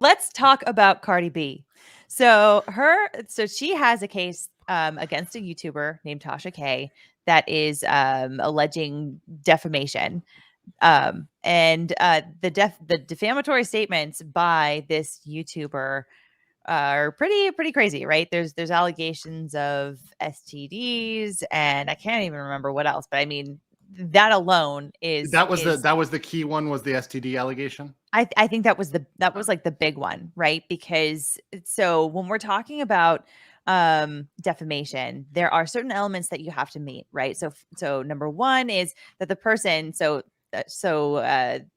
Let's talk about Cardi B. So she has a case against a YouTuber named Tasha K that is alleging defamation. The defamatory statements by this YouTuber are pretty crazy, right? There's allegations of STDs, and I can't even remember what else, but I mean that alone that was the key one, was the STD allegation. I think that was like the big one, right? Because so when we're talking about defamation, there are certain elements that you have to meet, right? So number one is that the person,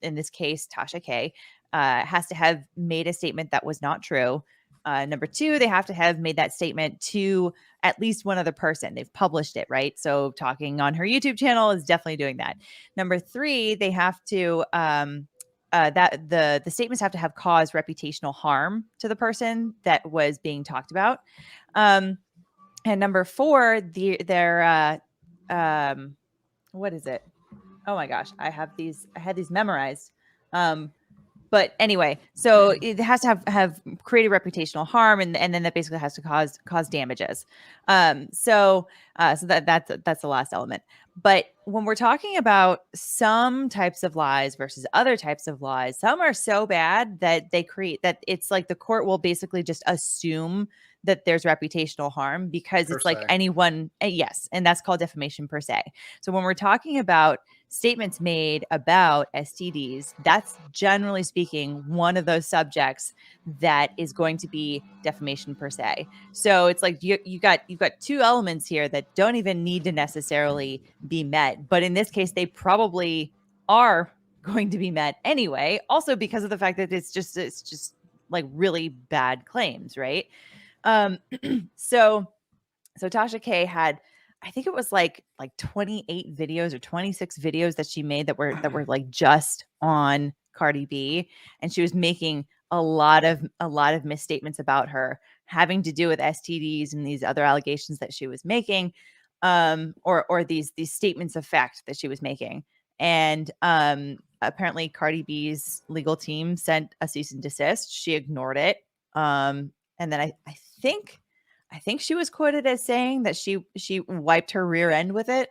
in this case, Tasha K, has to have made a statement that was not true. Number two, they have to have made that statement to at least one other person. They've published it, right? So talking on her YouTube channel is definitely doing that. Number three, they have to that the statements have to have caused reputational harm to the person that was being talked about. And number four, what is it? Oh my gosh, I had these memorized. But anyway, so it has to have created reputational harm, and then that basically has to cause damages. So that's the last element. But when we're talking about some types of lies versus other types of lies, some are so bad that they create that it's like the court will basically just assume that there's reputational harm because it's like anyone. Yes, and that's called defamation per se. So when we're talking about statements made about STDs, that's generally speaking one of those subjects that is going to be defamation per se. So it's like you've got two elements here that don't even need to necessarily be met, but in this case they probably are going to be met anyway, also because of the fact that it's just like really bad claims, right? So Tasha K had, I think it was like 28 videos or 26 videos that she made that were like just on Cardi B, and she was making a lot of misstatements about her having to do with STDs and these other allegations that she was making, or these statements of fact that she was making. And apparently Cardi B's legal team sent a cease and desist. She ignored it. And then I think she was quoted as saying that she wiped her rear end with it.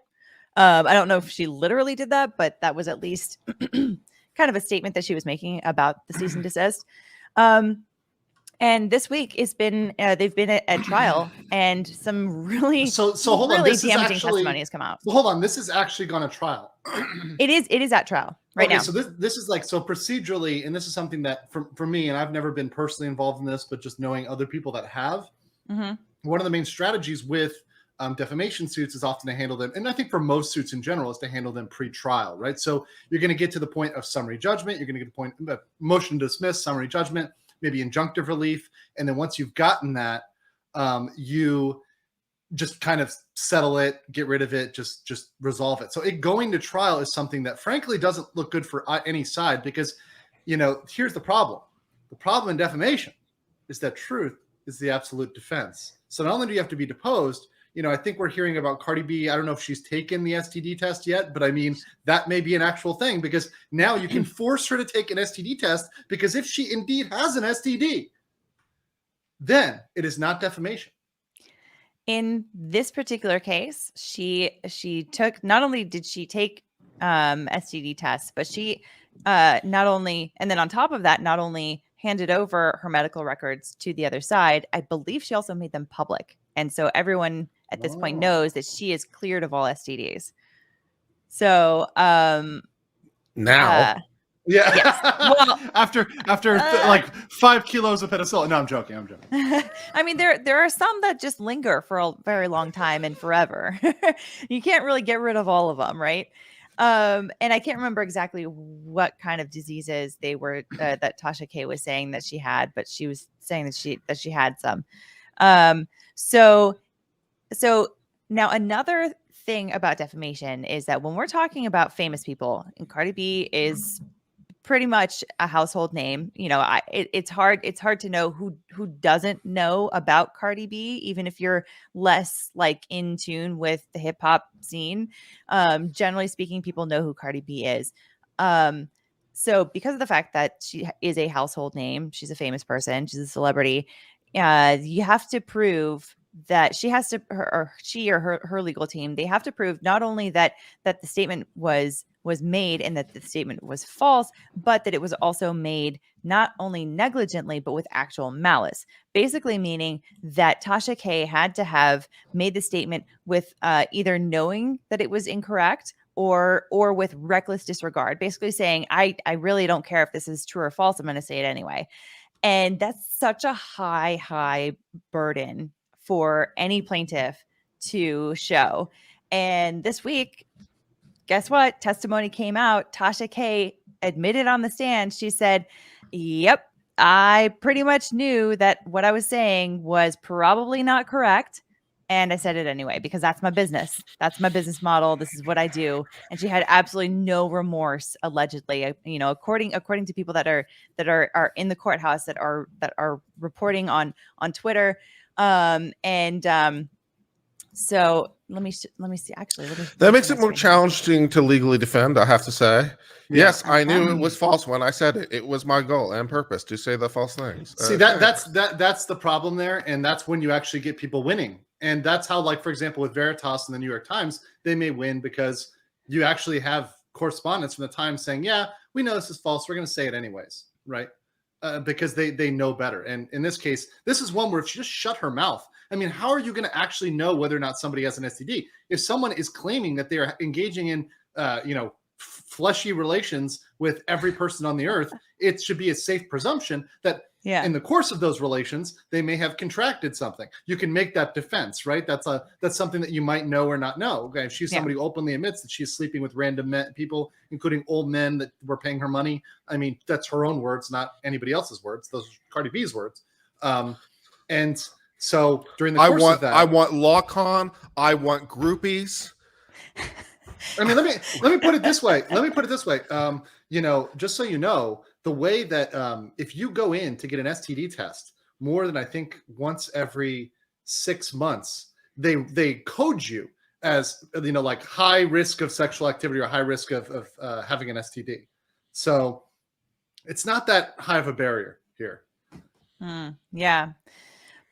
I don't know if she literally did that, but that was at least kind of a statement that she was making about the cease and desist. And this week they've been at trial, and some really hold on, really damaging testimony has come out. So hold on, this is actually gone to trial. It is at trial right now. So this is like, so procedurally, and this is something that for me, and I've never been personally involved in this, but just knowing other people that have, one of the main strategies with defamation suits is often to handle them, and I think for most suits in general, is to handle them pre-trial, right? So you're going to get to the point of summary judgment, you're going to get to the point of motion to dismiss, summary judgment, maybe injunctive relief, and then once you've gotten that, you just kind of settle it, get rid of it, just resolve it. So it going to trial is something that frankly doesn't look good for any side, because, here's the problem. The problem in defamation is that truth is the absolute defense. So not only do you have to be deposed, I think we're hearing about Cardi B. I don't know if she's taken the STD test yet, but I mean, that may be an actual thing, because now you can force her to take an STD test, because if she indeed has an STD, then it is not defamation. In this particular case, she took, not only did she take STD tests, but she not only, and then on top of that, not only handed over her medical records to the other side, I believe she also made them public. And so everyone at this point knows that she is cleared of all STDs. So now. Yeah. Yes. Well, after like 5 kilos of penicillin. No, I'm joking. I mean, there are some that just linger for a very long time and forever. You can't really get rid of all of them, right? And I can't remember exactly what kind of diseases they were that Tasha K was saying that she had, but she was saying that she had some. So now another thing about defamation is that when we're talking about famous people, and Cardi B is pretty much a household name, it's hard to know who doesn't know about Cardi B, even if you're less like in tune with the hip hop scene. Generally speaking, people know who Cardi B is. So because of the fact that she is a household name, she's a famous person, she's a celebrity, you have to prove that she has to, her legal team, they have to prove not only that the statement was made and that the statement was false, but that it was also made not only negligently, but with actual malice. Basically meaning that Tasha K had to have made the statement with either knowing that it was incorrect or with reckless disregard, basically saying, I really don't care if this is true or false. I'm going to say it anyway. And that's such a high burden for any plaintiff to show. And this week, guess what? Testimony came out. Tasha K admitted on the stand. She said, yep, I pretty much knew that what I was saying was probably not correct. And I said it anyway, because that's my business. That's my business model. This is what I do. And she had absolutely no remorse, allegedly, according to people that are in the courthouse, that are reporting on Twitter. So let me see. Actually, that makes it more challenging to legally defend, I have to say. Yeah. Yes, I knew it was false when I said it. It was my goal and purpose to say the false things. See, that's the problem there, and that's when you actually get people winning. And that's how, like, for example, with Veritas and the New York Times, they may win because you actually have correspondence from the Times saying, yeah, we know this is false, we're going to say it anyways, right? Because they know better. And in this case, this is one where if she just shut her mouth, I mean, how are you going to actually know whether or not somebody has an STD? If someone is claiming that they are engaging in, fleshy relations with every person on the earth, it should be a safe presumption that in the course of those relations, they may have contracted something. You can make that defense, right? That's something that you might know or not know. Okay, if she's somebody who openly admits that she's sleeping with random people, including old men that were paying her money, I mean, that's her own words, not anybody else's words. Those are Cardi B's words. And so during the course of that, I want lock-on. I want groupies. I mean, let me put it this way. Just so you know, the way that if you go in to get an STD test more than I think once every 6 months, they code you as like high risk of sexual activity or high risk of having an STD. So it's not that high of a barrier here. Yeah.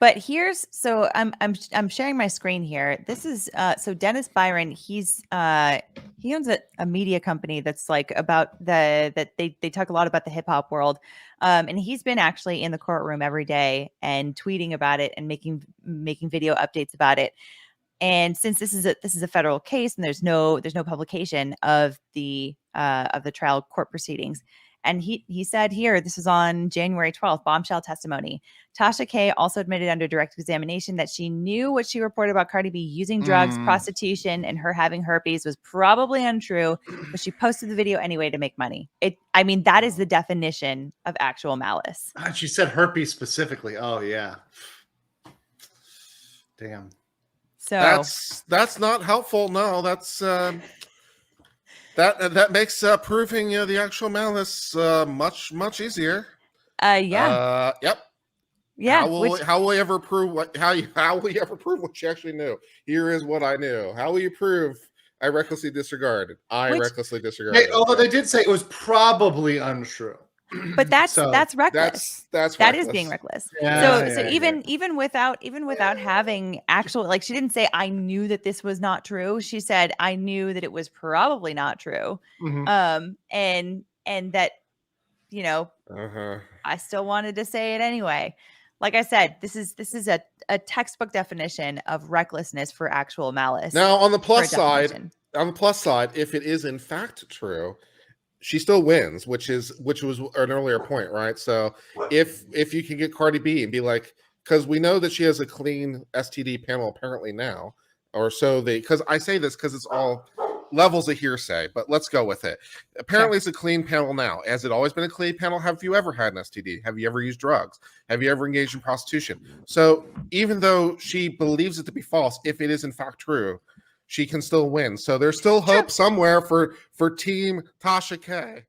But I'm sharing my screen here. This is so Dennis Byron. He owns a media company that's like about they talk a lot about the hip hop world, and he's been actually in the courtroom every day and tweeting about it and making video updates about it. And since this is a federal case and there's no publication of the trial court proceedings. And he said here, this is on January 12th, bombshell testimony. Tasha K also admitted under direct examination that she knew what she reported about Cardi B using drugs, prostitution, and her having herpes was probably untrue, but she posted the video anyway to make money. That is the definition of actual malice. She said herpes specifically. Oh, yeah. Damn. So that's not helpful. No, that's... That makes proving the actual malice much easier. Yeah. Yep. Yeah. How will you ever prove what you actually knew? Here is what I knew. How will you prove I recklessly disregarded? Recklessly disregarded. Although they did say it was probably untrue. But that's reckless. That's that reckless. Is being reckless. Yeah, Even without having actual, like, she didn't say I knew that this was not true. She said I knew that it was probably not true. And that I still wanted to say it anyway. Like I said, this is a textbook definition of recklessness for actual malice. Now, on the plus side, if it is in fact true, she still wins, which was an earlier point, right? So if you can get Cardi B and be like, because we know that she has a clean STD panel apparently now, or so because I say this because it's all levels of hearsay, but let's go with it. Apparently It's a clean panel now. Has it always been a clean panel? Have you ever had an STD? Have you ever used drugs? Have you ever engaged in prostitution? So even though she believes it to be false, if it is in fact true, she can still win. So there's still hope somewhere for Team Tasha K.